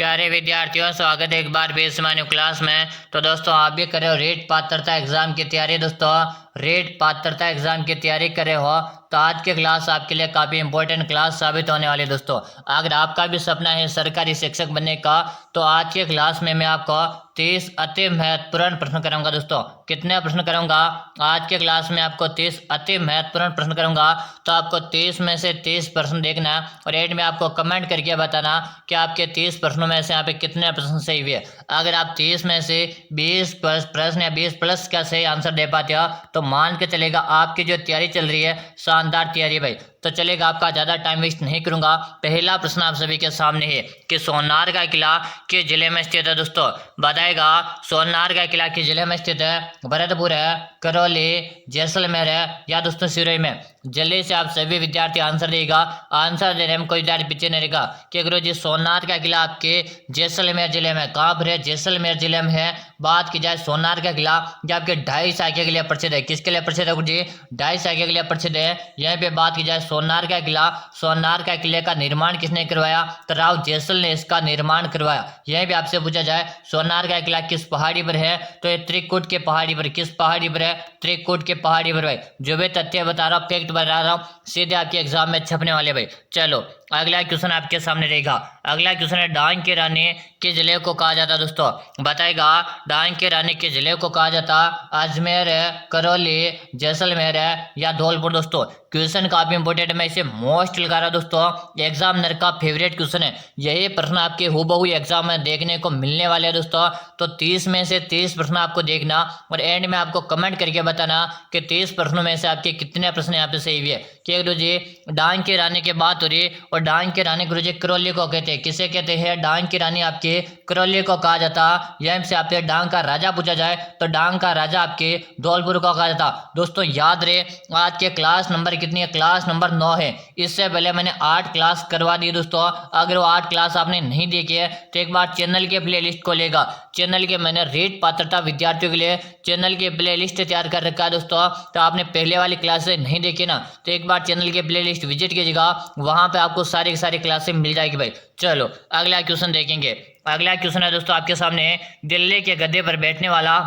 प्यारे विद्यार्थियों, स्वागत है एक बार भी इस मान्य क्लास में। तो दोस्तों, आप भी कर रहे हो रेट पात्रता एग्जाम की तैयारी। दोस्तों, रेट पात्रता एग्जाम की तैयारी कर रहे हो तो आज की क्लास आपके लिए काफ़ी इंपॉर्टेंट क्लास साबित होने वाली है। दोस्तों, अगर आपका भी सपना है सरकारी शिक्षक बनने का तो आज की क्लास में मैं आपको 30 अति महत्वपूर्ण प्रश्न करूंगा। दोस्तों, कितने प्रश्न करूंगा? आज के क्लास में आपको 30 अति महत्वपूर्ण प्रश्न करूंगा। तो आपको 30 में से 30 प्रश्न देखना है और एंड में आपको कमेंट करके बताना कि आपके 30 प्रश्नों में से यहाँ पे कितने प्रश्न सही हुए। अगर आप 30 में से 20 प्रश्न या 20 प्लस का सही आंसर दे पाते हो तो मान के चलेगा आपकी जो तैयारी चल रही है शानदार तैयारी है भाई। तो चलेगा, आपका ज़्यादा टाइम वेस्ट नहीं करूंगा। पहला प्रश्न आप सभी के सामने है कि सोनार का किला किस जिले में स्थित है। दोस्तों, बताएगा सोनार का किला किस जिले में स्थित है? भरतपुर है, करौली, जैसलमेर है या दोस्तों सिरोही में? जल्दी से आप सभी विद्यार्थी आंसर देगा। आंसर देने में कोई विद्यार्थी पीछे नहीं रहेगा कि गुरु जी सोनार का किला आपके जैसलमेर जिले में कहाँ पर है? जैसलमेर जिले में है। बात की जाए सोनार का किला जो आपके 2.5 साल के लिए प्रसिद्ध है। किसके लिए प्रसिद्ध है गुरु जी? 2.5 साल के लिए प्रसिद्ध है। यहाँ पे बात की जाए सोनार का किला, सोनार का किले का निर्माण किसने करवाया? तो राव जैसल ने इसका निर्माण करवाया। यह भी आपसे पूछा जाए सोनार का किला किस पहाड़ी पर है तो ये त्रिकुट के पहाड़ी पर। किस पहाड़ी पर है? त्रिकुट के पहाड़ी पर भाई। जो भी तथ्य बता रहा हूँ, फैक्ट बता रहा हूँ, सीधे आपके एग्जाम में छपने वाले भाई। चलो, अगला क्वेश्चन आपके सामने रहेगा। अगला क्वेश्चन है डांग की रानी के जिले को कहा जाता है। दोस्तों, बताएगा डांग की रानी के जिले को कहा जाता अजमेर है, करौली, जैसलमेर है या धौलपुर। दोस्तों, क्वेश्चन काफी इंपोर्टेंट, मैं इसे मोस्ट लगा रहा हूं। दोस्तों, एग्जामिनर का फेवरेट क्वेश्चन है। यही प्रश्न आपके हूबहू एग्जाम में देखने को मिलने वाले हैं। दोस्तों, तो 30 में से 30 प्रश्न आपको देखना और एंड में आपको कमेंट करके बताना कि 30 प्रश्नों में से आपके कितने प्रश्न यहाँ पे सही हुए। कि गुरु जी डांग की रानी की बात हो रही और डांग की रानी गुरु जी करौली को कहते हैं। किसे कहते हैं? डांग की रानी आपके करौली को कहा जाता। यहीं से आपसे डांग का राजा पूछा जाए तो डांग का राजा आपके धौलपुर को कहा जाता। दोस्तों, याद रहे आज के क्लास नंबर कितनी है? क्लास नंबर 9 है। इससे पहले मैंने 8 क्लास करवा दी। दोस्तों, अगर वो 8 क्लास आपने नहीं देखी है तो एक बार चैनल के प्ले लिस्ट को लेगा। चैनल के मैंने रेट पात्रता विद्यार्थियों के लिए चैनल के प्ले लिस्ट तैयार कर रखा है। दोस्तों, तो आपने पहले वाली क्लासें नहीं देखी ना तो एक बार चैनल के प्ले लिस्ट विजिट कीजिएगा, वहां पे आपको सारी की सारी क्लासें मिल जाएगी भाई। चलो, अगला क्वेश्चन देखेंगे। अगला क्वेश्चन है दोस्तों आपके सामने, दिल्ली के गद्दे पर बैठने वाला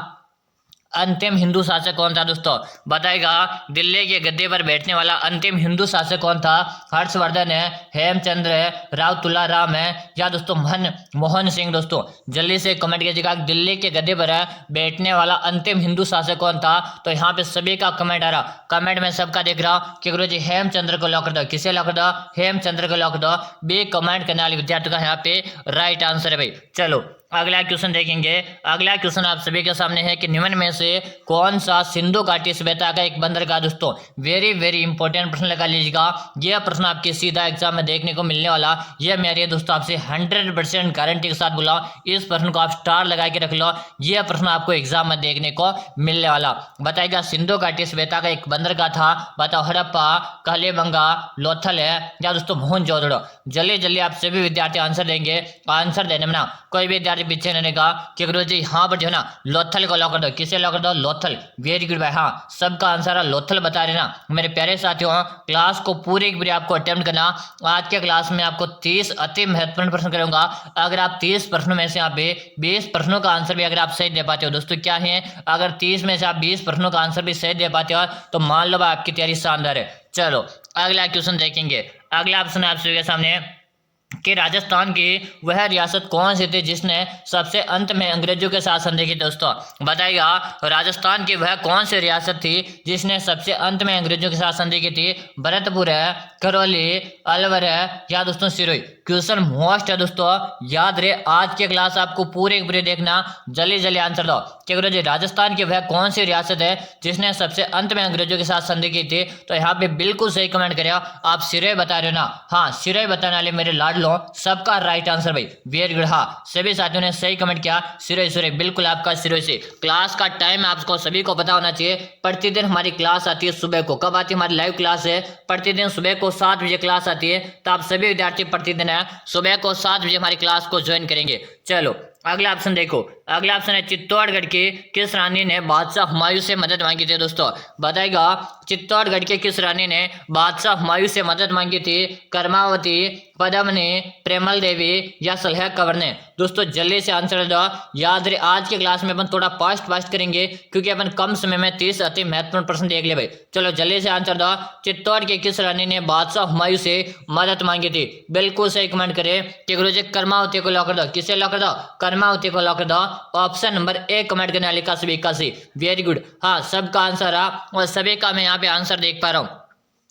अंतिम हिंदू शासक कौन था? दोस्तों, बताएगा दिल्ली के गद्दे पर बैठने वाला अंतिम हिंदू शासक कौन था? हर्षवर्धन है, हेमचंद्र है, राव तुलाराम है या दोस्तों मोहन सिंह। दोस्तों, जल्दी से कमेंट कीजिएगा दिल्ली के गद्दे पर बैठने वाला अंतिम हिंदू शासक कौन था। तो यहाँ पे सभी का कमेंट आ रहा, कमेंट में सबका देख रहा हूँ कि गुरु जी हेमचंद्र को लॉक कर दो। किसे लॉक कर दो? हेमचंद्र को लॉक कर दो। बी कमेंट करने वाले विद्यार्थियों का यहाँ पे राइट आंसर है भाई। चलो, अगला क्वेश्चन देखेंगे। अगला क्वेश्चन आप सभी के सामने है कि निम्न में से कौन सा सिंधु घाटी सभ्यता का एक बंदरगाह? दोस्तों, वेरी वेरी इंपॉर्टेंट प्रश्न लगा लीजिएगा। यह प्रश्न आपके सीधा एग्जाम में देखने को मिलने वाला, यह मेरे दोस्तों आपसे 100% गारंटी के साथ बोला। इस प्रश्न को आप स्टार लगा के रख लो, यह प्रश्न आपको एग्जाम में देखने को मिलने वाला। बताएगा सिंधु घाटी सभ्यता का एक बंदरगाह था। बताओ हड़प्पा, कालीबंगा, लोथल है या दोस्तों मोहनजोदड़ो। जल्दी जल्दी आप सभी विद्यार्थी आंसर देंगे। आंसर देने में ना कोई भी विद्यार्थी पीछे नहीं रहेगा कि गुरु जी यहाँ पर जो है ना लोथल को लॉक कर दो। किसे लॉक कर दो? लोथल। वेरी गुड भाई। हाँ, सबका आंसर है लोथल बता रहे ना मेरे प्यारे साथियों। क्लास को पूरी की पूरी आपको अटेम्प्ट करना। आज के क्लास में आपको 30 अति महत्वपूर्ण प्रश्न करूंगा। अगर आप 30 प्रश्नों में से यहाँ पे 20 प्रश्नों का आंसर भी अगर आप सही दे पाते हो, दोस्तों क्या है, अगर 30 में से आप 20 प्रश्नों का आंसर भी सही दे पाते हो तो मान लो आपकी तैयारी शानदार है। चलो, अगला क्वेश्चन देखेंगे। अगला ऑप्शन आप सभी के सामने कि राजस्थान की वह रियासत कौन सी थी जिसने सबसे अंत में अंग्रेजों के शासन देखी? दोस्तों, बताइएगा राजस्थान की वह कौन सी रियासत थी जिसने सबसे अंत में अंग्रेजों के शासन देखी थी? भरतपुर है, करौली, अलवर है या दोस्तों सिरोही। क्वेश्चन मोस्ट है दोस्तों, याद रहे आज के क्लास आपको पूरे पूरे देखना। जल्दी जल्दी आंसर दो कि गुरु जी राजस्थान की वह कौन सी रियासत है जिसने सबसे अंत में अंग्रेजों के शासन देखी थी? तो यहाँ पे बिल्कुल सही कमेंट करें। आप सिरोही बता रहे हो ना? हाँ, सिरोही बताने वाले मेरे लाडलो सबका राइट आंसर भाई। Very good. हाँ, सभी साथियों ने सही कमेंट किया। सिरोही सिरोही बिल्कुल आपका सिरोही से। क्लास का टाइम आपको सभी को पता होना चाहिए। प्रतिदिन हमारी क्लास आती है सुबह को। कब आती है हमारी लाइव क्लास? है प्रतिदिन सुबह को 7 बजे क्लास आती है। तो आप सभी विद्यार्थी प्रतिदिन है सुबह को 7 बजे हमारी क्लास को ज्वाइन करेंगे। चलो, अगला ऑप्शन देखो अगला ऑप्शन है चित्तौड़गढ़ की किस रानी ने बादशाह हुमायूं से मदद मांगी थी दोस्तों, बताएगा चित्तौड़गढ़ के किस रानी ने बादशाह हुमायूं से मदद मांगी थी, कर्मावती, पद्मनी, प्रेमल देवी या सलह कवर ने। दोस्तों जल्दी से आंसर दो, याद रहे आज के क्लास में अपन थोड़ा फास्ट करेंगे क्योंकि अपन कम समय में 30 अति महत्वपूर्ण प्रश्न देख ले भाई। चलो जल्दी से आंसर दो, चित्तौड़ के किस रानी ने बादशाह हुमायूं से मदद मांगी थी, बिल्कुल सही कमेंट करे कि गुरुजी कर्मावती को लॉक कर दो। किसे लॉक कर दो, कर्मावती को लॉक कर दो। ऑप्शन नंबर ए कमेंट करने वाले का सभी 81, वेरी गुड। हाँ सबका आंसर आ और सभी का मैं यहाँ पे आंसर देख पा रहा हूँ।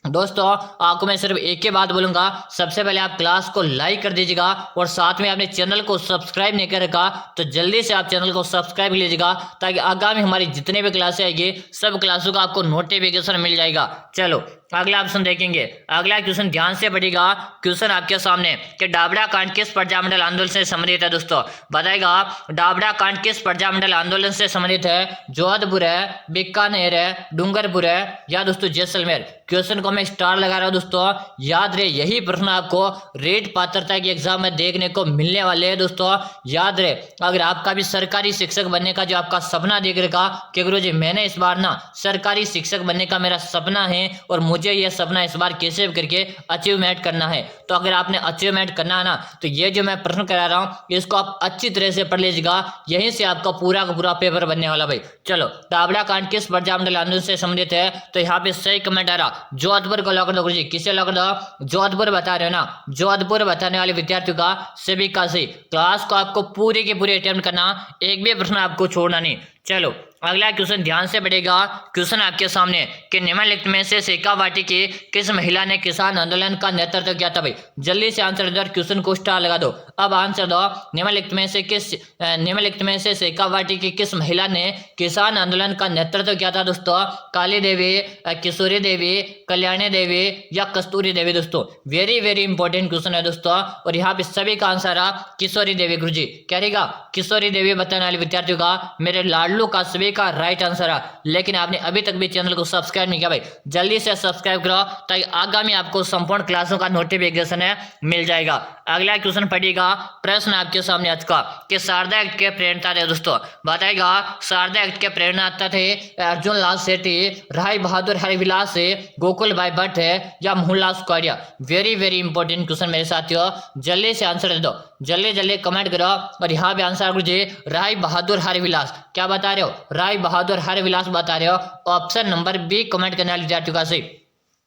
दोस्तों आपको मैं सिर्फ एक ही बात बोलूंगा, सबसे पहले आप क्लास को लाइक कर दीजिएगा और साथ में आपने चैनल को सब्सक्राइब नहीं कर रखा तो जल्दी से आप चैनल को सब्सक्राइब लीजिएगा ताकि आगामी हमारी जितने भी क्लासें आएगी सब क्लासों का आपको नोटिफिकेशन मिल जाएगा। चलो अगला ऑप्शन देखेंगे, अगला क्वेश्चन ध्यान से पढ़िएगा। क्वेश्चन आपके सामने कि डाबरा कांड किस प्रजामंडल आंदोलन से संबंधित है दोस्तों, बताएगा डाबरा कांड किस प्रजामंडल आंदोलन से संबंधित है, जोधपुर है, बीकानेर है, डूंगरपुर है या दोस्तों जैसलमेर। क्वेश्चन को मैं स्टार लगा रहा हूं दोस्तों, याद रहे यही प्रश्न आपको रेट पात्रता के एग्जाम में देखने को मिलने वाले हैं दोस्तों। याद रहे अगर आपका भी सरकारी शिक्षक बनने का जो आपका सपना देख रखा कि गुरुजी मैंने इस बार ना सरकारी शिक्षक बनने का मेरा सपना है और मुझे यह सपना इस बार कैसे करके अचीवमेंट करना है, तो अगर आपने अचीवमेंट करना है ना तो ये जो मैं प्रश्न करा रहा हूं इसको आप अच्छी तरह से पढ़ लीजिएगा, यहीं से आपका पूरा का पूरा पेपर बनने वाला भाई। चलो डाबरा कांड किस प्रजामंडल आंदोलन से संबंधित है, तो यहाँ पे सही कमेंट आ रहा जोधपुर को लॉक कर दो गुरुजी। किसे लॉक कर दो, जोधपुर बता रहे हो ना, जोधपुर बताने वाले विद्यार्थियों का सभी का सही। क्लास को आपको पूरी की पूरी अटेम्प्ट करना, एक भी प्रश्न आपको छोड़ना नहीं। चलो अगला क्वेश्चन ध्यान से पढ़ेगा। क्वेश्चन आपके सामने कि निम्नलिखित में से शेखावाटी की किस महिला ने किसान आंदोलन का नेतृत्व किया था भाई, जल्दी से आंसर दो, क्वेश्चन को स्टार लगा दो। अब आंसर दो, निम्नलिखित में से शेखावाटी की किस महिला ने किसान आंदोलन का नेतृत्व किया था दोस्तों, काली देवी, किशोरी देवी, कल्याणी देवी या कस्तूरी देवी। दोस्तों वेरी वेरी इंपॉर्टेंट क्वेश्चन है दोस्तों और यहाँ पे सभी का आंसर आ किशोरी देवी गुरुजी। क्या रहेगा, किशोरी देवी बताने वाले विद्यार्थियों का मेरे लाडलू का सभी का राइट आंसर है। लेकिन आपने अभी तक भी चैनल को सब्सक्राइब नहीं किया भाई, जल्दी से सब्सक्राइब करो ताकि आगामी आपको संपूर्ण क्लासों का नोटिफिकेशन है मिल जाएगा। अगला क्वेश्चन पढ़िएगा, प्रश्न आपके सामने आज का कि शारदा एक्ट के प्रेरणा थे दोस्तों, बताएगा शारदा एक्ट के प्रेरणा थे अर्जुन लाल सेठी, राय बहादुर हरिविलास से, गोकुल भाई भट्ट है या Mohanlal Sukhadia. Very very important question मेरे साथियों, जल्दी से आंसर दे दो, जल्दी जल्दी कमेंट करो। और यहाँ पे आंसर गुरुजी राय बहादुर हरिविलास। क्या बता रहे हो, राय बहादुर हरिविलास बता रहे हो। ऑप्शन नंबर बी कमेंट करने वाले विद्यार्थियों का सही।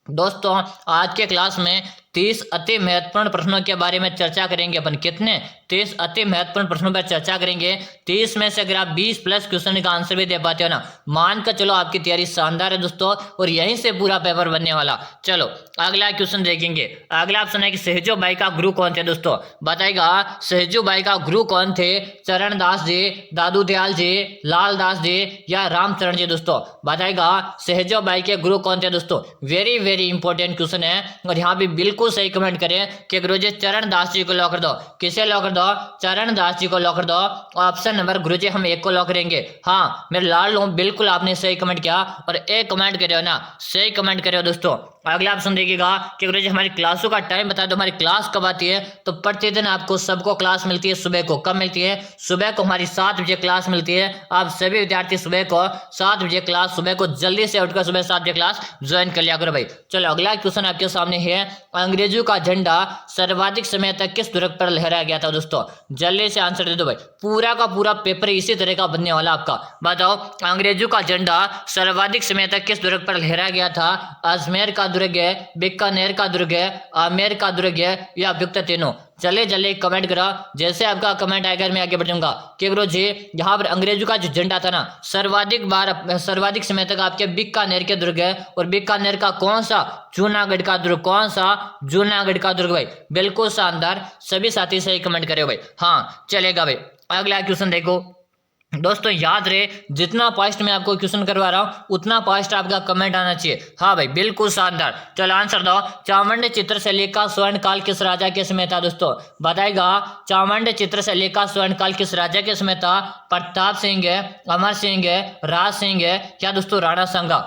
दोस्तों आज के क्लास में 30 अति महत्वपूर्ण प्रश्नों के बारे में चर्चा करेंगे अपन। कितने, 30 अति महत्वपूर्ण प्रश्नों पर चर्चा करेंगे। 30 में से अगर आप 20 प्लस क्वेश्चन का आंसर भी दे पाते हो ना, मान कर चलो आपकी तैयारी शानदार है दोस्तों और यहीं से पूरा पेपर बनने वाला। चलो अगला क्वेश्चन देखेंगे। अगला ऑप्शन है कि सहजू बाई का गुरु कौन थे दोस्तों, बताएगा सहजू बाई का गुरु कौन थे, चरण दास जी, दादू दयाल जी, लाल दास जी या रामचरण जी। दोस्तों बताएगा सहजू बाई के गुरु कौन थे दोस्तों। वेरी वेरी इंपॉर्टेंट क्वेश्चन है और यहाँ पे बिल्कुल सही कमेंट करें कि गुरुजी चरण दास जी को लॉक कर दो। किसे लॉक कर दो, चरण दास जी को लॉक कर दो। ऑप्शन नंबर गुरुजी हम एक को लॉक करेंगे। हाँ मेरे लाल हूं, बिल्कुल आपने सही कमेंट किया और एक कमेंट करे हो ना, सही कमेंट करे हो दोस्तों। अगला ऑप्शन देखिएगा कि गुरुजी हमारी क्लासों का टाइम बता दो, हमारी क्लास कब आती है। तो प्रतिदिन आपको सबको क्लास मिलती है सुबह को। कब मिलती है, सुबह को हमारी 7 बजे क्लास मिलती है। आप सभी विद्यार्थी सुबह को 7 बजे क्लास, सुबह को जल्दी से उठकर सुबह 7 बजे क्लास ज्वाइन कर लिया करो भाई। चलो अगला क्वेश्चन आपके सामने है, अंग्रेजों का झंडा सर्वाधिक समय तक किस दुर्ग पर लहराया गया था दोस्तों। जल्दी से आंसर दे दो भाई, पूरा का पूरा पेपर इसी तरह का बनने वाला आपका। बताओ अंग्रेजों का झंडा सर्वाधिक समय तक किस दुर्ग पर लहराया गया था। अजमेर का दुर्ग है, बीकानेर का दुर्ग है, आमेर का दुर्ग है या युक्त तीनों। चले जल्दी कमेंट करा, जैसे आपका कमेंट आएगा मैं आगे बढ़ूंगा। कि गुरु जी यहाँ पर अंग्रेजों का जो झंडा था ना सर्वाधिक समय तक आपके बीकानेर के दुर्ग है। और बीकानेर का कौन सा, जूनागढ़ का दुर्ग। कौन सा, जूनागढ़ का दुर्ग भाई। बिल्कुल शानदार, सभी साथी सही कमेंट करे भाई। हाँ चलेगा भाई। अगला क्वेश्चन देखो दोस्तों, याद रहे जितना फास्ट मैं आपको क्वेश्चन करवा रहा हूं उतना फास्ट आपका कमेंट आना चाहिए। हाँ भाई बिल्कुल शानदार। चलो आंसर दो, चावंड चित्रशैली का स्वर्ण काल किस राजा के समय था दोस्तों। बताएगा चावंड चित्रशैली का स्वर्ण काल किस राजा के समय था। प्रताप सिंह है, अमर सिंह है, राज सिंह है या दोस्तों राणा सांगा।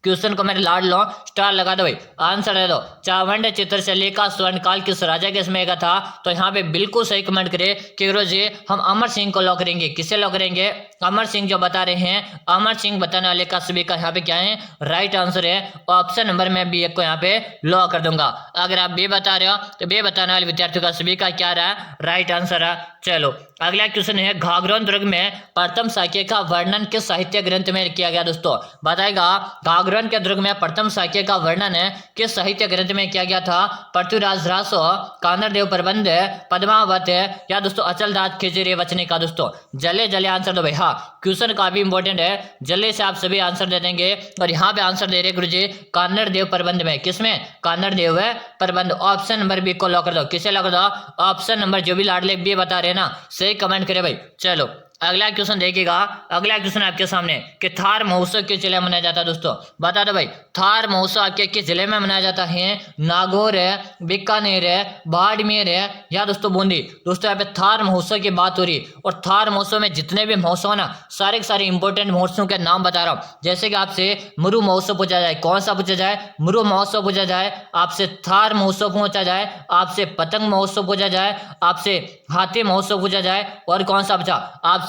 क्वेश्चन को मेरे लाड लो, स्टार लगा दो भाई, आंसर दे दो। चावंड चित्रशैली का स्वर्ण काल किस राजा के समय का था? तो यहाँ पे बिल्कुल सही कमेंट करे कि गुरु जी हम अमर सिंह को लॉक करेंगे। किसे लॉक करेंगे? अमर सिंह जो बता रहे हैं, अमर सिंह बताने वाले का सभी का यहाँ पे क्या है? राइट आंसर है। ऑप्शन नंबर में बी को यहाँ पे लॉक कर दूंगा। अगर आप बी बता रहे हो तो बी बताने वाले विद्यार्थियों का सभी का क्या रहा? राइट आंसर है। चलो अगला क्वेश्चन है, घाघरोन दुर्ग में प्रथम शाक्य का वर्णन किस साहित्य ग्रंथ में किया गया? दोस्तों बताएगा, घाघरोन के दुर्ग में प्रथम शाक्य का वर्णन है किस साहित्य ग्रंथ में किया गया था? पृथ्वीराज रासो, कानरदेव प्रबंध, पद्मावत या दोस्तों अचलदास खिचड़ी वचने का? दोस्तों जल्दी जल्दी आंसर दो भाई। हाँ क्वेश्चन काफी इंपॉर्टेंट है, जल्दी से आप सभी आंसर दे देंगे। और यहाँ पे आंसर दे रहे गुरुजी कानरदेव प्रबंध में। किसमें? कानरदेव प्रबंध। ऑप्शन नंबर बी को लॉक कर दो। किसे लॉक कर दो? ऑप्शन नंबर जो भी लाडले बी बता रहे हैं ना, सही कमेंट करे भाई। चलो अगला क्वेश्चन देखिएगा। अगला क्वेश्चन आपके सामने कि थार महोत्सव किस जिले में मनाया जाता है? दोस्तों बता दो भाई, थार महोत्सव आपके किस जिले में मनाया जाता है? नागौर है, बीकानेर है, बाड़मेर है या दोस्तों बूंदी? दोस्तों यहाँ पे थार महोत्सव की बात हो रही है और थार महोत्सव में जितने भी महोत्सव ना, सारे के सारे इंपॉर्टेंट महोत्सव के नाम बता रहा हूँ। जैसे कि आपसे मुरु महोत्सव पूछा जाए, कौन सा पूछा जाए? मुरु महोत्सव पूछा जाए, आपसे थार महोत्सव पूछा जाए, आपसे पतंग महोत्सव पूछा जाए, आपसे हाथी महोत्सव पूछा जाए, और कौन सा पूछा? आपसे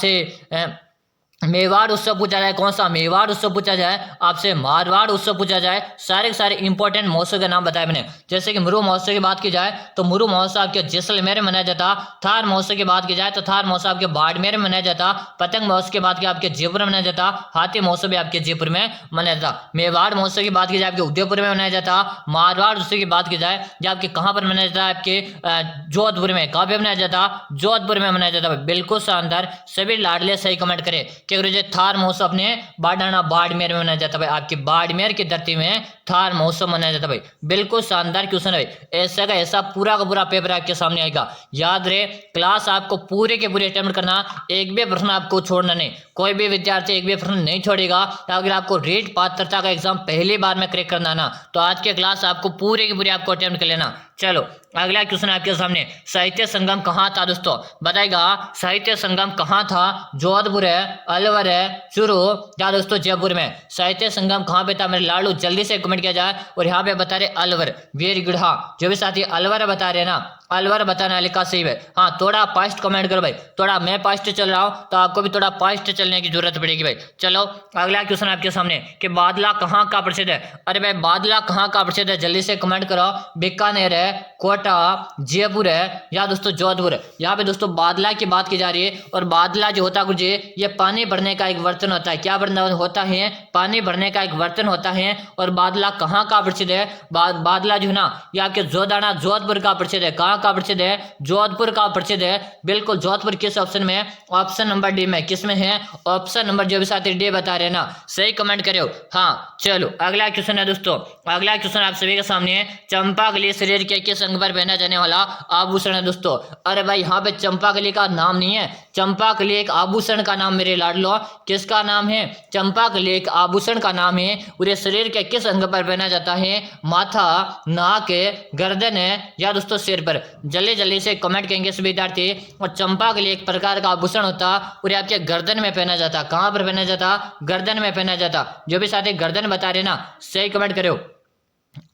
मेवाड़ उत्सव पूछा जाए, कौन सा? मेवाड़ उत्सव पूछा जाए, आपसे मारवाड़ उत्सव पूछा जाए। सारे के सारे इंपॉर्टेंट महोत्सव के नाम बताए मैंने। जैसे कि मुरु महोत्सव की बात की जाए तो मुरु महोत्सव आपके जैसलमेर में मनाया जाता। थार महोत्सव की बात की जाए तो थार महोत्सव आपके बाड़मेर में मनाया जाता। पतंग महोत्सव की बात की आपके जयपुर में मनाया जाता। हाथी महोत्सव भी आपके जयपुर में मनाया जाता। मेवाड़ महोत्सव की बात की जाए आपके उदयपुर में मनाया जाता। मारवाड़ उत्सव की बात की जाए या आपके कहाँ पर मनाया जाता है? आपके जोधपुर में। कहाँ पे मनाया जाता? जोधपुर में मनाया जाता। बिल्कुल शानदार, सभी लाडले सही कमेंट करे कि गुरुजी थार महोत्सव अपने बाडाना बाड़मेर में मनाया जाता है। आपकी बाड़मेर की धरती में थार महोत्सव मनाया जाता है भाई। बिल्कुल शानदार क्वेश्चन है भाई, ऐसा का ऐसा पूरा का पूरा पेपर आपके सामने आएगा। याद रहे क्लास आपको पूरे के पूरे अटेम्प्ट करना, एक भी प्रश्न आपको छोड़ना नहीं। कोई भी विद्यार्थी एक भी प्रश्न नहीं छोड़ेगा। अगर आपको रीट पात्रता का एग्जाम पहली बार में क्रैक करना ना, तो आज के क्लास आपको पूरे की पूरे आपको अटेम्प्ट कर लेना। चलो अगला क्वेश्चन आपके सामने, साहित्य संगम कहाँ था? दोस्तों बताएगा, साहित्य संगम कहाँ था? जोधपुर है, अलवर है, चूरू या दोस्तों जयपुर में? साहित्य संगम कहाँ पे था मेरे लाडू? जल्दी से कमेंट किया जाए। और यहाँ पे बता रहे अलवर। Very good. हाँ जो भी साथी अलवर बता रहे ना, अलवर बताने वाले का सही है। हाँ थोड़ा फास्ट कमेंट करो भाई, थोड़ा मैं फास्ट चल रहा हूँ तो आपको भी थोड़ा फास्ट चलने की जरूरत पड़ेगी भाई। चलो अगला क्वेश्चन आपके सामने कि बादला कहाँ का प्रसिद्ध है? अरे भाई बादला कहाँ का प्रसिद्ध है? जल्दी से कमेंट करो। बीकानेर है, कोटा, जयपुर है या दोस्तों जोधपुर? यहाँ पे दोस्तों बादला की बात की जा रही है। और बादला जो होता है गुरुजी, ये पानी भरने का एक बर्तन होता है। क्या बर्तन होता है? पानी भरने का एक बर्तन होता है। और बादला कहाँ का प्रसिद्ध है? बादला जो है ना, ये आपके जोधाना जोधपुर का प्रसिद्ध है। कहाँ का प्रसिद्ध है? जोधपुर का प्रसिद्ध है। बिल्कुल। जोधपुर किस ऑप्शन में? ऑप्शन नंबर डी में। किस में है? ऑप्शन नंबर जो भी साथी डी बता रहे हैं ना, सही कमेंट करो। हाँ चलो अगला क्वेश्चन है दोस्तों, अगला क्वेश्चन आप सभी के सामने है, चंपाकली शरीर के किस अंग पर पहना जाने वाला आभूषण है? दोस्तों अरे भाई यहाँ पे चंपाकली का नाम नहीं है, चंपाकली एक आभूषण का नाम मेरे लाडलो। किसका नाम है? चंपाकली एक आभूषण का नाम है। और ये शरीर के किस अंग पर पहना जाता है? माथा, नाक, गर्दन है या दोस्तों सिर पर? जल्दी जल्दी से कमेंट करेंगे सभी विद्यार्थी। और चंपाकली एक प्रकार का आभूषण होता और आपके गर्दन में पहना जाता। कहाँ पर पहना जाता? गर्दन में पहना जाता। जो भी साथी गर्दन बता रहे ना, सही कमेंट करो।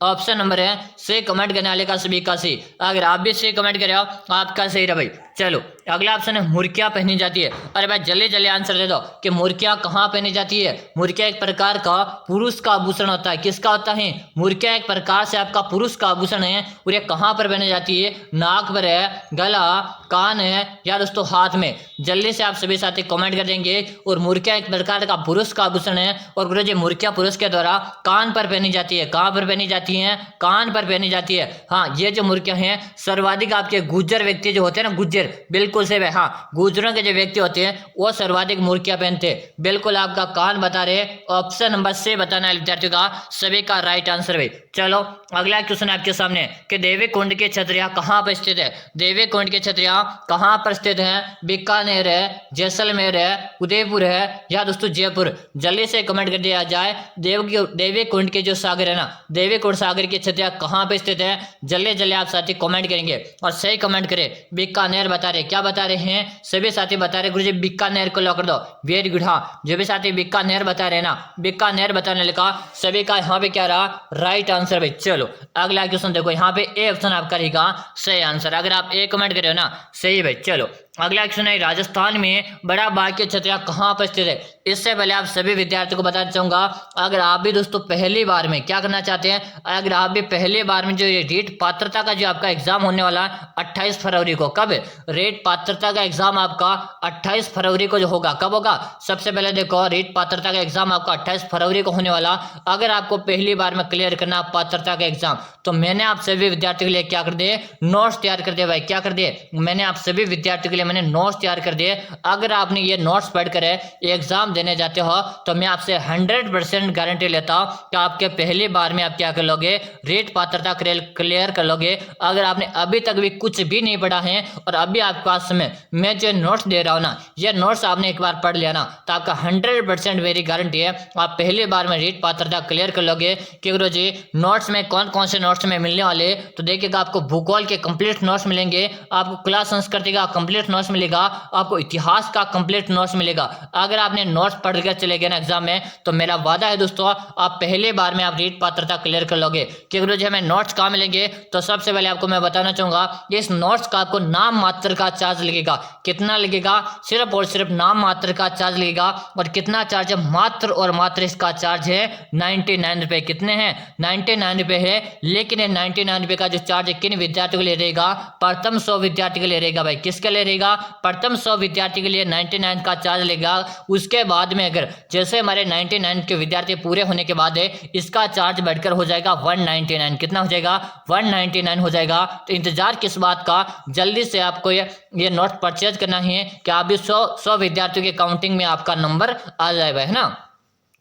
ऑप्शन नंबर है से कमेंट करने वाले का सभी का सही। अगर आप भी से कमेंट करे हो आपका सही रहा भाई। चलो अगला ऑप्शन है, मुर्कियां पहनी जाती है। अरे भाई जल्दी जल्दी आंसर दे दो कि मुर्कियां कहाँ पहनी जाती है? मुर्कियां एक प्रकार का पुरुष का आभूषण होता है। किसका होता है? मुर्कियां एक प्रकार से आपका पुरुष का आभूषण है। और ये कहाँ पर पहनी जाती है? नाक पर है, गला, कान है या दोस्तों हाथ में? जल्दी से आप सभी साथी कमेंट कर देंगे। और मुर्कियां एक प्रकार का पुरुष का आभूषण है। और गुरुजी मुर्कियां पुरुष के द्वारा कान पर पहनी जाती है। कहाँ पर पहनी जाती है? कान पर पहनी जाती है। हाँ ये जो मुर्कियां हैं सर्वाधिक आपके गुज्जर व्यक्ति जो होते हैं ना, गुज्जर, बिल्कुल से हाँ गुजरों के जो व्यक्ति होते हैं वो सर्वाधिक मुर्कियां पहनते हैं। बिल्कुल आपका कान बता रहे। ऑप्शन नंबर से बताना है विद्यार्थियों का सभी का राइट आंसर भाई। चलो अगला क्वेश्चन आपके सामने कि देवी कुंड की छतरियां कहाँ पर स्थित है? देवी कुंड की छतरियां कहाँ पर स्थित है? बीकानेर है, जैसलमेर है, उदयपुर है या दोस्तों जयपुर? जल्दी से कमेंट कर दिया जाए। देवी कुंड के जो सागर है ना, देवी कुंड सागर की छतरियां कहाँ पे स्थित है? जल्दी जल्दी आप साथी कमेंट करेंगे और सही कमेंट करें। बीकानेर बता रहे। क्या बता रहे हैं, सभी साथी बता रहे गुरुजी बीकानेर को लॉक कर दो। Very good. हाँ, जो भी साथी बीकानेर बता रहे हैं ना, बीकानेर बताने लगा, सभी का यहाँ पे क्या रहा, राइट आंसर भाई। चलो अगला क्वेश्चन देखो, यहाँ पे ए ऑप्शन आपका रहेगा सही आंसर। अगर आप ए कमेंट कर रहे हो ना, सही भाई। चलो अगला क्वेश्चन है, राजस्थान में बड़ा बाघ की छतरिया कहाँ पर स्थित है। इससे पहले आप सभी विद्यार्थियों को बताना चाहूंगा, अगर आप भी दोस्तों पहली बार में क्या करना चाहते हैं, अगर आप भी पहली बार में जो ये रीट पात्रता का जो आपका एग्जाम होने वाला 28 फरवरी को, कब रीट पात्रता का एग्जाम आपका 28 फरवरी को जो होगा, कब होगा, सबसे पहले देखो रीट पात्रता का एग्जाम आपका 28 फरवरी को होने वाला। अगर आपको पहली बार में क्लियर करना पात्रता का एग्जाम, तो मैंने आप सभी विद्यार्थियों के लिए क्या कर दिए, नोट्स तैयार कर दिए भाई। क्या कर दिए, मैंने आप सभी विद्यार्थियों के लिए मैंने नोट्स तैयार कर दिए। अगर आपने ये नोट्स पढ़कर एग्जाम देने जाते हो, तो मैं आपसे 100% गारंटी लेता हूं कि आपके पहली बार में आप क्या कर लोगे, रीट पात्रता क्लियर कर लोगे। अगर आपने अभी तक भी कुछ भी नहीं पढ़ा है और अभी आपके पास में मैं जो नोट्स दे रहा हूं ना, ये नोट्स आपने एक बार पढ़ लिया ना, तो आपका 100% मेरी गारंटी है आप पहली बार में रीट पात्रता क्लियर कर लोगे। कि गुरु जी नोट्स में कौन कौन से नोट्स में मिलने वाले, तो देखिएगा आपको भूगोल के कंप्लीट नोट्स मिलेंगे, आपको क्लास संस्कृति का कंप्लीट नोट्स मिलेगा, आपको इतिहास का कंप्लीट नोट्स मिलेगा। अगर आपने नोट्स पढ़ कर चले गए ना एग्जाम में, तो मेरा वादा है दोस्तों आप पहले बार में आप रीट पात्रता क्लियर कर लोगे। कि गुरु जी हमें नोट्स कहाँ मिलेंगे, तो सबसे पहले आपको मैं बताना चाहूंगा, इस नोट्स का आपको नाम मात्र का चार्ज लगेगा। कितना लगेगा, सिर्फ और सिर्फ नाम मात्र का चार्ज लगेगा। और कितना चार्ज है, मात्र और मात्र इसका चार्ज है 99 रुपए। कितने हैं, 99 रुपए है। लेकिन ये 99 रुपए का जो चार्ज है किन विद्यार्थियों के लिए रहेगा, प्रथम 100 विद्यार्थी के लिए रहेगा भाई। किसके लिए रहेगा, प्रथम 100 विद्यार्थी के लिए 99 का चार्ज लेगा। उसके बाद में अगर जैसे हमारे 99 के विद्यार्थी पूरे होने के बाद है, इसका चार्ज बढ़कर हो जाएगा 199। कितना हो जाएगा, 199 हो जाएगा। तो इंतजार किस बात का, जल्दी से आपको ये नोट परचेज करना है कि आप भी 100 विद्यार्थियों के काउंटिंग में आपका नंबर आ जाएगा, है ना।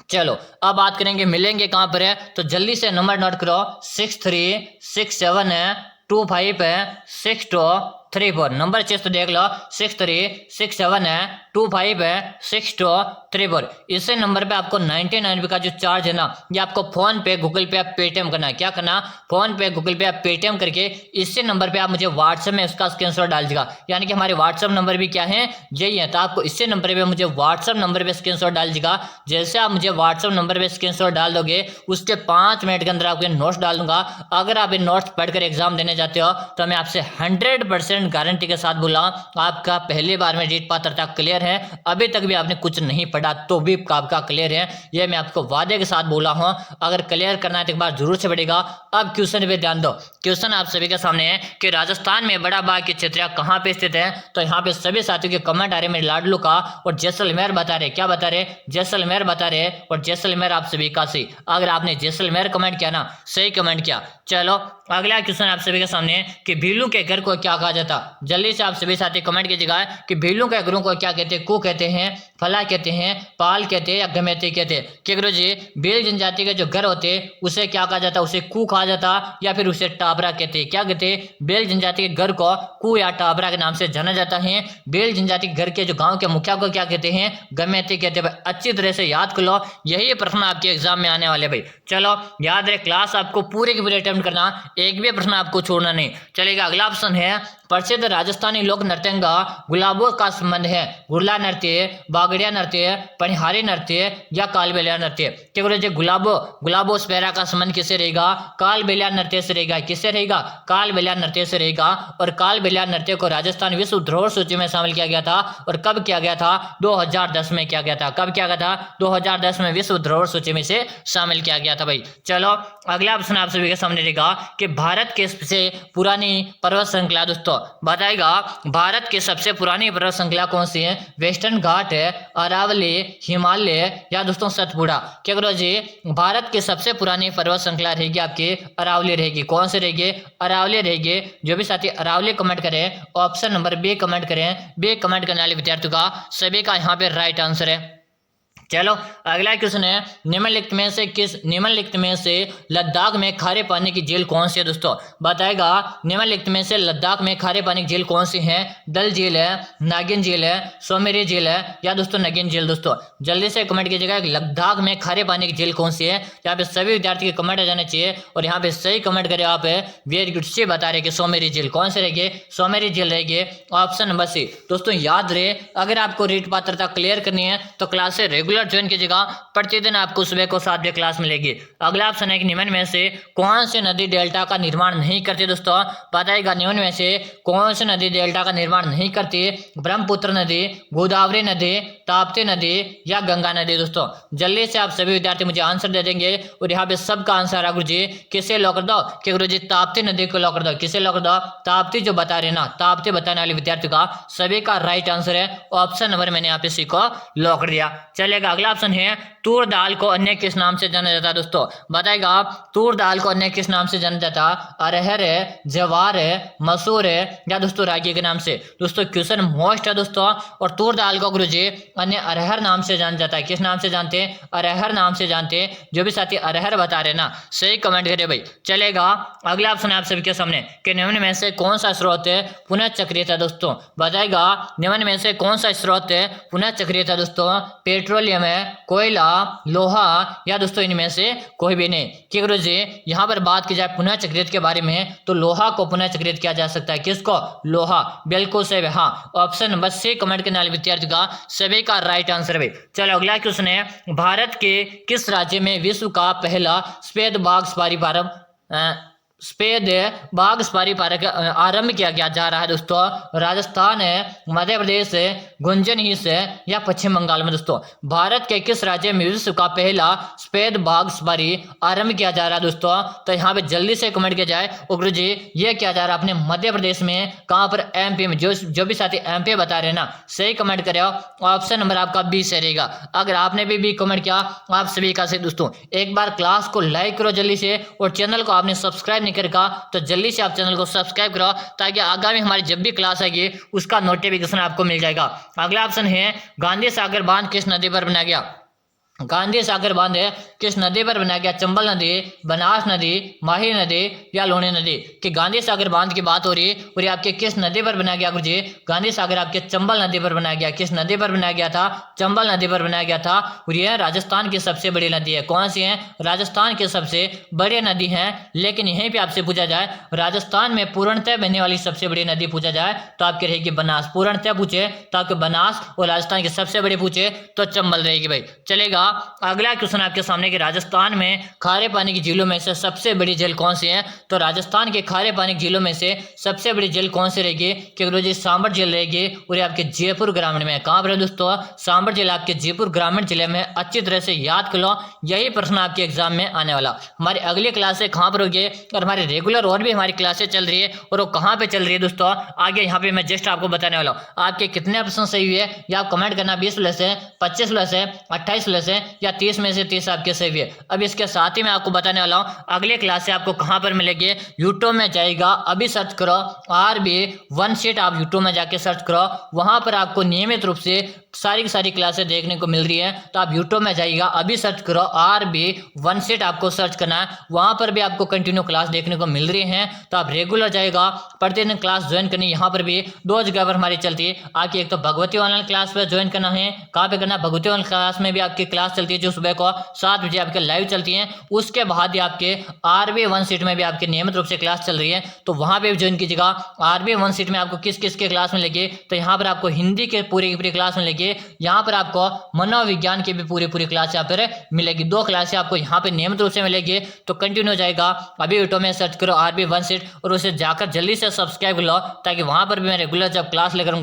चलो अब बात करेंगे मिलेंगे कहां पर है, तो जल्दी से नंबर नोट करो, 6367 है, 25 है, 6234। नंबर चेस्ट तो देख लो, 6367 है, 25 है, 6234। इसी नंबर पे आपको 99 का जो चार्ज है ना, ये आपको फोन पे, गूगल पे, आप पेटीएम करना है। क्या करना, फोन पे, गूगल पे, आप पेटीएम करके इसी नंबर पे आप मुझे व्हाट्सएप में उसका स्क्रीनशॉट डाल दीजिएगा। यानी कि हमारे व्हाट्सएप नंबर भी क्या है, यही है। तो आपको इसी नंबर पे मुझे व्हाट्सएप नंबर पे स्क्रीनशॉट डाल दीजिएगा। जैसे आप मुझे व्हाट्सएप नंबर पे स्क्रीनशॉट डाल दोगे, उसके 5 मिनट के अंदर आपके नोट्स डाल दूंगा। अगर आप इन नोट्स पढ़कर एग्जाम देने जाते हो, तो मैं आपसे 100% गारंटी के साथ बोला आपका पहली बार में रीट पात्रता क्लियर है। अभी तक भी आपने कुछ नहीं पढ़ा तो भी आपका क्लियर है, ये मैं आपको वादे के साथ बोला हूं। अगर क्लियर करना है तो एक बार जरूर से पढ़ेगा। अब क्वेश्चन पे ध्यान दो, क्वेश्चन आप सभी के सामने है कि राजस्थान में बड़ा बाघ की छतरिया कहां पे स्थित है। तो यहाँ पे सभी साथियों के कमेंट आ रहे मेरे लाडलू का, और जैसलमेर बता रहे। क्या बता रहे, जैसलमेर बता रहे, और जैसलमेर आप सभी का सही। अगर आपने जैसलमेर कमेंट किया ना, सही कमेंट किया। चलो अगला क्वेश्चन आप सभी के सामने है कि भीलू के घर को क्या कहा जाता। जल्दी से आप सभी साथी कमेंट कीजिएगा कि भीलू के घरों को क्या कहते हैं, कु कहते हैं, फला कहते हैं, पाल कहते हैं, या गमेती कहते हैं। कि गुरु जी भील जनजाति के जो घर होते हैं उसे क्या कहा जाता, उसे कु कहा जाता, या फिर उसे टाबरा कहते हैं। क्या कहते हैं, बेल जनजाति के घर को कु या टाबरा के नाम से जाना जाता है। बेल जनजाति के घर के जो गांव के मुखिया को क्या कहते हैं, गमेती कहते हैं। अच्छी तरह से याद कर लो, यही प्रश्न आपके एग्जाम में आने वाले भाई। चलो याद रहे, क्लास आपको पूरे की पूरी अटेम्प्ट करना, एक भी प्रश्न आपको छोड़ना नहीं चलेगा। अगला ऑप्शन है, प्रसिद्ध राजस्थानी लोक नृत्यंगा गुलाबों का संबंध है गुरला नृत्य, बागड़िया नृत्य, पनिहारी नृत्य, या कालबेलिया नृत्य। क्या गुरु जी गुलाबो स्पैरा का संबंध किससे रहेगा, कालबेलिया नृत्य से रहेगा। किससे रहेगा, कालबेलिया नृत्य से रहेगा। और कालबेलिया नृत्य को राजस्थान विश्व धरोहर सूची में शामिल किया गया था। और कब किया गया था, 2010 में किया गया था। कब किया गया था, 2010 में विश्व धरोहर सूची में से शामिल किया गया था भाई। चलो अगला ऑप्शन आप सभी के सामने रहेगा कि भारत के सबसे पुरानी पर्वत श्रृंखला दोस्तों बताएगा, भारत की सबसे पुरानी पर्वत श्रृंखला कौन सी है, वेस्टर्न घाट है, अरावली, हिमालय, या दोस्तों सतपुड़ा। क्या करो जी, भारत की सबसे पुरानी पर्वत श्रृंखला रहेगी आपकी अरावली रहेगी। कौन सी रहेगी, अरावली रहेगी। जो भी साथी अरावली कमेंट करें, ऑप्शन नंबर बी कमेंट करें। बी कमेंट करने वाले विद्यार्थियों का सभी का यहाँ पे राइट आंसर है। चलो अगला क्वेश्चन है, निम्नलिखित में से लद्दाख में खारे पानी की झील कौन सी है दोस्तों? बताएगा निम्नलिखित में से लद्दाख में खारे पानी की झील कौन सी है? डल झील है, नागिन झील है, सोमेरी झील है या दोस्तों नगिन झील? दोस्तों जल्दी से कमेंट कीजिएगा लद्दाख में खारे पानी की झील कौन सी है। यहाँ पे सभी विद्यार्थी के कमेंट आ जाने चाहिए और यहाँ पे सही कमेंट करे आप वेरी गुड से बता रहे कि सोमेरी झील। कौन सी रहेगी? सोमेरी झील रहेगी, ऑप्शन नंबर सी। दोस्तों याद रहे, अगर आपको रीट पात्रता क्लियर करनी है तो क्लास से रेगुलर ज्वाइन कीजिएगा, प्रतिदिन आपको सुबह को 7 बजे क्लास मिलेगी। अगला ऑप्शन है कि निम्न में से कौन सी नदी डेल्टा का निर्माण नहीं करती? दोस्तों बताएगा निम्न में से कौन सी नदी डेल्टा का निर्माण नहीं करती? ब्रह्मपुत्र नदी, गोदावरी नदी, ताप्ती नदी या गंगा नदी? दोस्तों जल्दी से आप सभी विद्यार्थी मुझे आंसर दे देंगे और यहाँ पे सबका आंसर है गुरुजी किसे लॉक कर दो कि गुरुजी ताप्ती नदी को लॉक कर दो। किसे लॉक कर दो? ताप्ती जो बता रहे ना, ताप्ती बताने वाले विद्यार्थी का सभी का राइट आंसर है ऑप्शन नंबर, मैंने यहाँ पे सी को लॉक कर दिया। चलेगा अगला ऑप्शन है, तूर दाल को अन्य किस नाम से जाना जाता है? दोस्तों बताएगा तूर दाल को अन्य किस नाम से जाना जाता? अरहर है, जवार है, मसूर है या दोस्तों रागी के नाम से? दोस्तों क्वेश्चन मोस्ट है दोस्तों, और तूर दाल को गुरुजी अन्य अरहर नाम से जाना जाता है। किस नाम से जानते हैं? अरहर नाम से जानते हैं। जो भी साथी अरहर बता रहे ना सही कमेंट करिए भाई। चलेगा अगला ऑप्शन है आप सभी के सामने कि निम्न में से कौन सा स्रोत है पुनः चक्रिय था? दोस्तों बताएगा निम्न में से कौन सा स्रोत है पुनः चक्रिय था? दोस्तों पेट्रोलियम है, कोयला, लोहा या दोस्तों इनमें से कोई भी नहीं। कि गुरुजी यहाँ पर बात की जाए पुनः चक्रित के बारे में तो लोहा को पुनः चक्रित किया जा सकता है। किसको? लोहा। बिल्कुल सही, हाँ ऑप्शन नंबर सी कमेंट करने वाले विद्यार्थी का सभी का राइट आंसर है। चलो अगला क्वेश्चन है, भारत के किस राज्य में विश्व का पहला सफेद बाघ सफारी पार्क आरंभ किया गया जा रहा है? दोस्तों राजस्थान है, मध्य प्रदेश है, गुंजन हिल्स है या पश्चिम बंगाल में? दोस्तों भारत के किस राज्य में विश्व का पहला सफेद बाघ सफारी आरंभ किया जा रहा है? दोस्तों तो यहाँ पे जल्दी से कमेंट किया जाए। गुरु जी ये क्या जा रहा है अपने मध्य प्रदेश में, कहाँ पर? एमपी में। जो भी साथी एमपी बता रहे हैं ना सही कमेंट करे, ऑप्शन नंबर आपका बी से रहेगा। अगर आपने भी कमेंट किया आप सभी का सही। दोस्तों एक बार क्लास को लाइक करो जल्दी से, और चैनल को आपने सब्सक्राइब नहीं करेगा तो जल्दी से आप चैनल को सब्सक्राइब करो ताकि आगामी हमारी जब भी क्लास आएगी उसका नोटिफिकेशन आपको मिल जाएगा। अगला ऑप्शन है, गांधी सागर बांध किस नदी पर बनाया गया? गांधी सागर बांध है किस नदी पर बनाया गया? चंबल नदी, बनास नदी, माही नदी या लूनी नदी? कि गांधी सागर बांध की बात हो रही है और ये आपके किस नदी पर बनाया गया? गुरुजी गांधी सागर आपके चंबल नदी पर बनाया गया। किस नदी पर बनाया गया था? चंबल नदी पर बनाया गया था। और यह राजस्थान की सबसे बड़ी नदी है। कौन सी है? राजस्थान की सबसे बड़ी नदी है। लेकिन यहीं पर आपसे पूछा जाए राजस्थान में पूर्णतः बहने वाली सबसे बड़ी नदी पूछा जाए तो आपकी रहेगी बनास। पूर्णतः पूछे तो आपके बनास, और राजस्थान की सबसे बड़ी पूछे तो चंबल रहेगी भाई। चलेगा अगला क्वेश्चन आपके सामने कि राजस्थान में खारे पानी की झीलों में से सबसे बड़ी झील कौन सी है? तो राजस्थान के खारे पानी की झीलों में से सबसे बड़ी झील कौन सी रहेगी? कि गुरुजी सांबर झील रहेगी और ये आपके जयपुर ग्रामीण में। कहां पर है दोस्तों? सांबर झील आपके जयपुर ग्रामीण जिले में। अच्छी तरह से याद कर लो, यही प्रश्न आपके एग्जाम में आने वाला। हमारी अगली क्लासें कहां पर होगी और हमारी रेगुलर और भी हमारी क्लासें चल रही है, और वो कहां पे चल रही है दोस्तों आगे यहाँ पे मैं जस्ट आपको बताने वाला हूँ। आपके कितने प्रश्न सही हुए या आप कमेंट करना, 20 प्लस है, 25 प्लस है, 28 प्लस है या 30 में से 30 आपके सही है। अब इसके साथ ही मैं आपको बताने वाला हूँ अगले क्लास से आपको कहां पर मिलेगी। यूट्यूब में जाएगा, अभी सर्च करो RB1 शीट, आप यूट्यूब में जाके सर्च करो, वहां पर आपको नियमित रूप से सारी की सारी क्लासें देखने को मिल रही है। तो आप यूट्यूब में जाइएगा, अभी सर्च करो RB1 शीट, आपको सर्च करना है, वहां पर भी आपको कंटिन्यू क्लास देखने को मिल रही है। तो आप रेगुलर जाएगा, प्रतिदिन क्लास ज्वाइन करनी। यहाँ पर भी 2 जगह पर हमारी चलती है। आपकी एक तो भगवती ऑनलाइन क्लास पर ज्वाइन करना है। कहाँ पे करना? भगवती ऑनलाइन क्लास में भी आपकी क्लास चलती है जो सुबह को 7 बजे आपके लाइव चलती है। उसके बाद आपके RB1 शीट में भी आपके नियमित रूप से क्लास चल रही है, तो वहां पे भी ज्वाइन कीजिएगा। RB1 शीट में आपको किस किस के क्लास में लगे? तो यहाँ पर आपको हिंदी के पूरी की पूरी क्लास में लगे, यहाँ पर आपको मनोविज्ञान की भी पूरी पूरी क्लास यहाँ पर मिलेगी। 2 क्लासें आपको यहाँ पे नियमित रूप से मिलेगी। तो कंटिन्यू हो जाएगा, अभी यूट्यूब में सर्च करो RB1 शीट और उसे जाकर जल्दी से सब्सक्राइब कर लो ताकि वहां पर भी मैं रेगुलर जब क्लास लेकर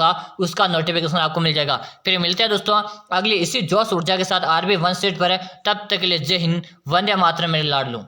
उसका नोटिफिकेशन आपको मिल जाएगा। फिर मिलते हैं दोस्तों अगली इसी जोश ऊर्जा के साथ RB1 शीट पर। तब तक के लिए जय हिंद, वंदे मातरम मेरे लाडलू।